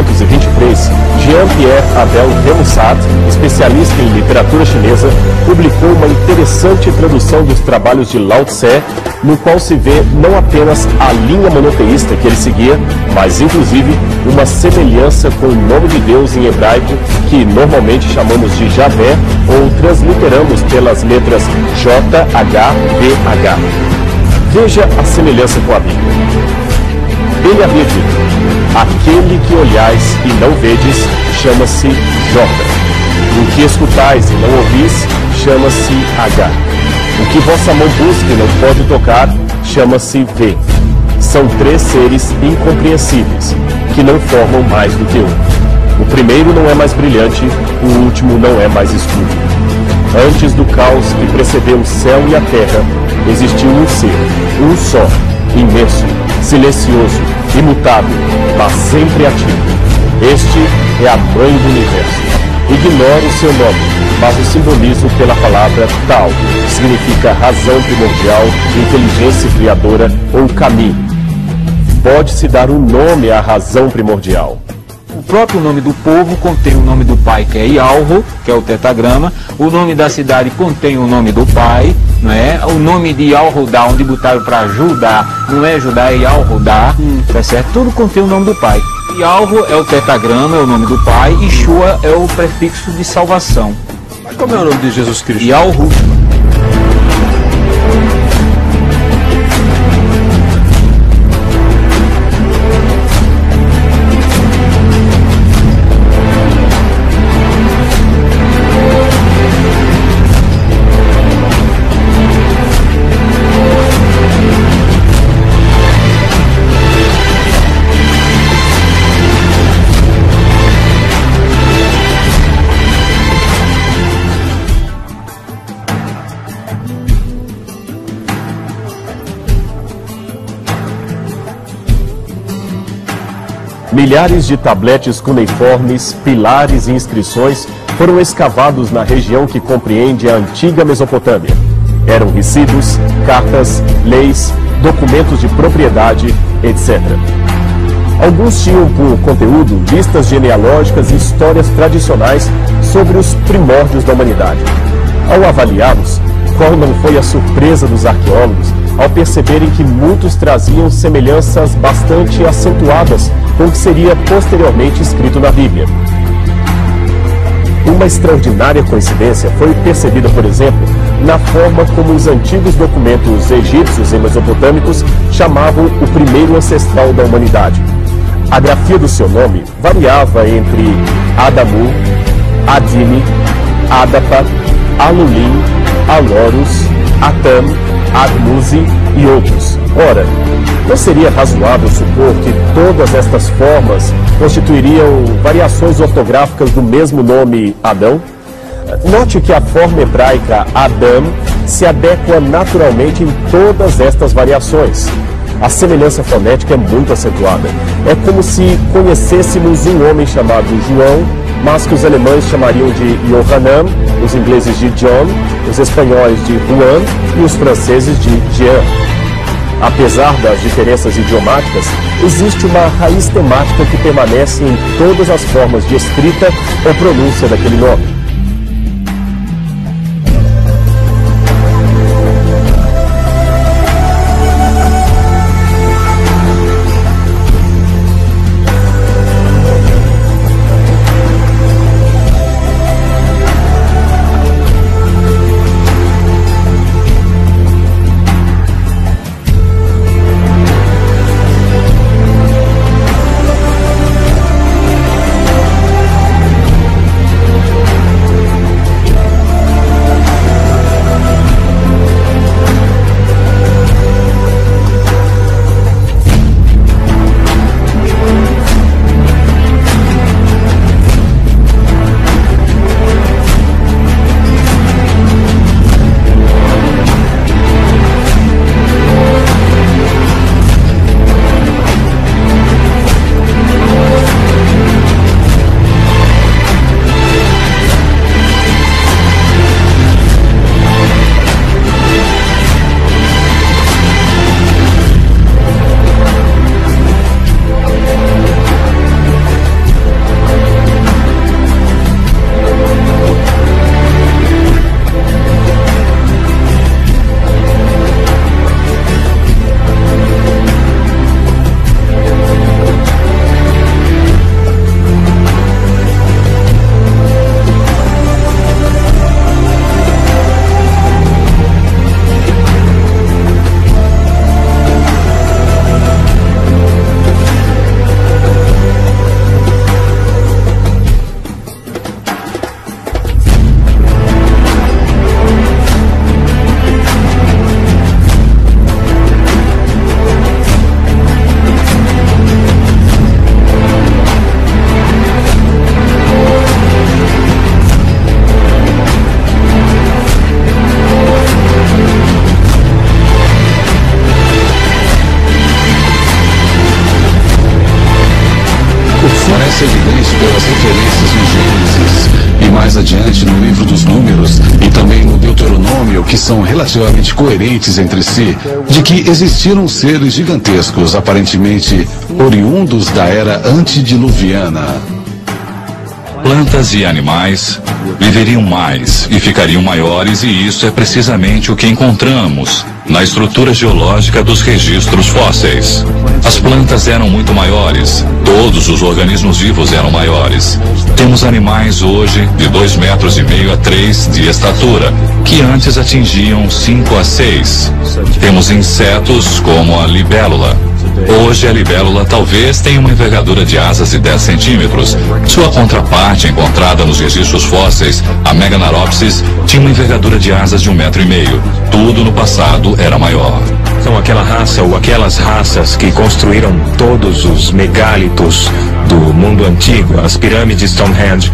1923, Jean-Pierre Abel Remusat, especialista em literatura chinesa, publicou uma interessante tradução dos trabalhos de Lao Tse, no qual se vê não apenas a linha monoteísta que ele seguia, mas inclusive uma semelhança com o nome de Deus em hebraico, que normalmente chamamos de Javé ou transliteramos pelas letras JHVH. Veja a semelhança com a Bíblia. Ele havia dito: aquele que olhais e não vedes, chama-se Jordão. O que escutais e não ouvis, chama-se H. O que vossa mão busca e não pode tocar, chama-se V. São três seres incompreensíveis, que não formam mais do que um. O primeiro não é mais brilhante, o último não é mais escuro. Antes do caos que precedeu o céu e a terra, existiu um ser, um só, imenso, silencioso, imutável, mas sempre ativo. Este é a mãe do universo. Ignoro o seu nome, mas o simbolizo pela palavra Tao, que significa razão primordial, inteligência criadora ou caminho. Pode-se dar um nome à razão primordial. O próprio nome do povo contém o nome do pai, que é Yalro, que é o tetragrama. O nome da cidade contém o nome do pai, não é? O nome de Yalrodá, onde botaram para Judá, não é Judá, é Yalrodá, tá certo? Tudo contém o nome do pai. Yalro é o tetragrama, é o nome do pai, e Shua é o prefixo de salvação. Mas como é o nome de Jesus Cristo? Yalro. Milhares de tabletes cuneiformes, pilares e inscrições foram escavados na região que compreende a antiga Mesopotâmia. Eram recibos, cartas, leis, documentos de propriedade, etc. Alguns tinham por conteúdo listas genealógicas e histórias tradicionais sobre os primórdios da humanidade. Ao avaliá-los, qual não foi a surpresa dos arqueólogos ao perceberem que muitos traziam semelhanças bastante acentuadas com o que seria posteriormente escrito na Bíblia. Uma extraordinária coincidência foi percebida, por exemplo, na forma como os antigos documentos egípcios e mesopotâmicos chamavam o primeiro ancestral da humanidade. A grafia do seu nome variava entre Adamu, Adime, Adapa, Alulim, Alorus, Atam, Admuzi e outros. Ora, não seria razoável supor que todas estas formas constituiriam variações ortográficas do mesmo nome Adão? Note que a forma hebraica Adam se adequa naturalmente em todas estas variações. A semelhança fonética é muito acentuada. É como se conhecêssemos um homem chamado João, mas que os alemães chamariam de Johannan, os ingleses de John, os espanhóis de Juan e os franceses de Jean. Apesar das diferenças idiomáticas, existe uma raiz temática que permanece em todas as formas de escrita ou pronúncia daquele nome. que são relativamente coerentes entre si, de que existiram seres gigantescos, aparentemente oriundos da era antediluviana. Plantas e animais viveriam mais e ficariam maiores, e isso é precisamente o que encontramos na estrutura geológica dos registros fósseis. As plantas eram muito maiores, todos os organismos vivos eram maiores. Temos animais hoje de 2,5 metros a 3 de estatura, que antes atingiam 5 a 6. Temos insetos como a libélula. Hoje a libélula talvez tenha uma envergadura de asas de 10 centímetros. Sua contraparte, encontrada nos registros fósseis, a Meganaropsis, tinha uma envergadura de asas de 1,5 metros. Tudo no passado era maior. São aquela raça ou aquelas raças que construíram todos os megálitos do mundo antigo, as pirâmides Stonehenge.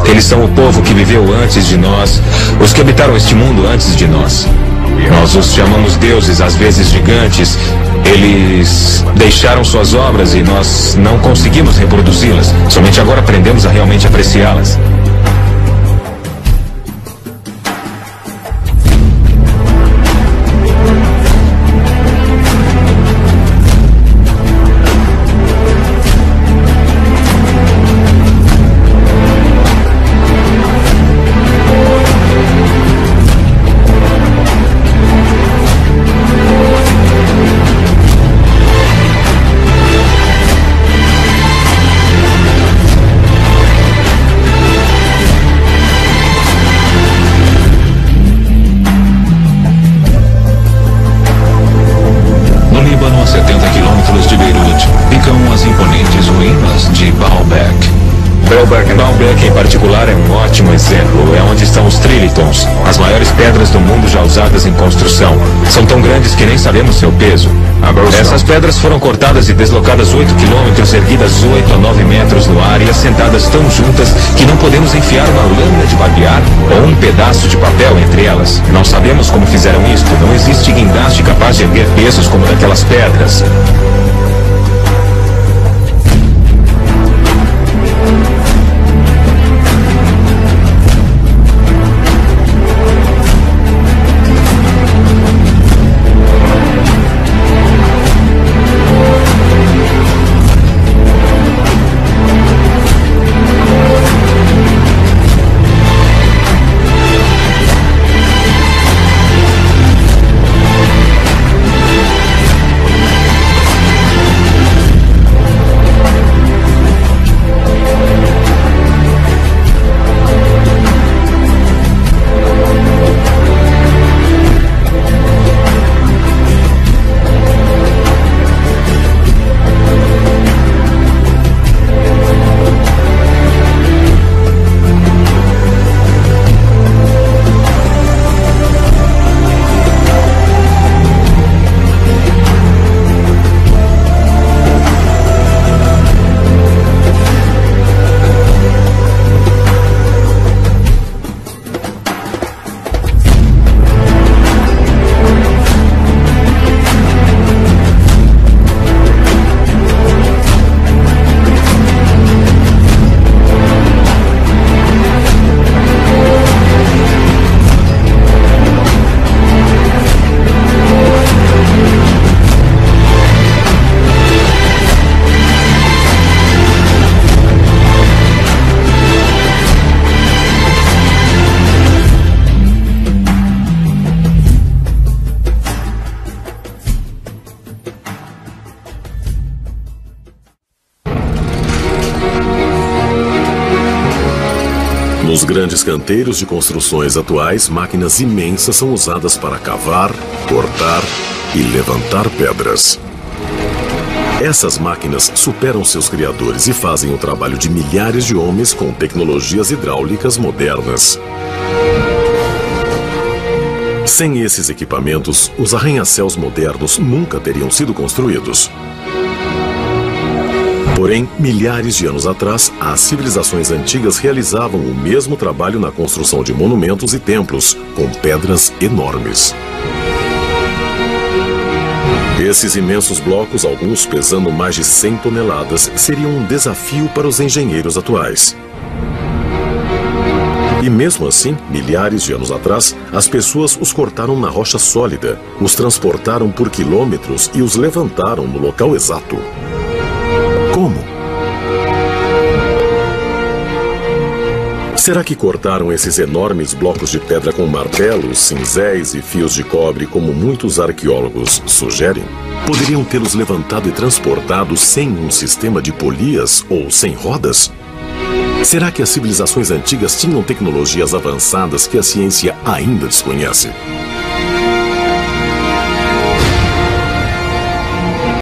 Eles são o povo que viveu antes de nós, os que habitaram este mundo antes de nós. Nós os chamamos deuses, às vezes gigantes. Eles deixaram suas obras e nós não conseguimos reproduzi-las. Somente agora aprendemos a realmente apreciá-las. Baalbek, em particular, é um ótimo exemplo. É onde estão os trilitons, as maiores pedras do mundo já usadas em construção. São tão grandes que nem sabemos seu peso. Essas pedras foram cortadas e deslocadas 8 quilômetros, erguidas 8 a 9 metros no ar e assentadas tão juntas que não podemos enfiar uma lâmina de barbear ou um pedaço de papel entre elas. Não sabemos como fizeram isto. Não existe guindaste capaz de erguer pesos como daquelas pedras. Nos grandes canteiros de construções atuais, máquinas imensas são usadas para cavar, cortar e levantar pedras. Essas máquinas superam seus criadores e fazem o trabalho de milhares de homens com tecnologias hidráulicas modernas. Sem esses equipamentos, os arranha-céus modernos nunca teriam sido construídos. Porém, milhares de anos atrás, as civilizações antigas realizavam o mesmo trabalho na construção de monumentos e templos, com pedras enormes. Esses imensos blocos, alguns pesando mais de 100 toneladas, seriam um desafio para os engenheiros atuais. E mesmo assim, milhares de anos atrás, as pessoas os cortaram na rocha sólida, os transportaram por quilômetros e os levantaram no local exato. Como? Será que cortaram esses enormes blocos de pedra com martelos, cinzéis e fios de cobre, como muitos arqueólogos sugerem? Poderiam tê-los levantado e transportado sem um sistema de polias ou sem rodas? Será que as civilizações antigas tinham tecnologias avançadas que a ciência ainda desconhece?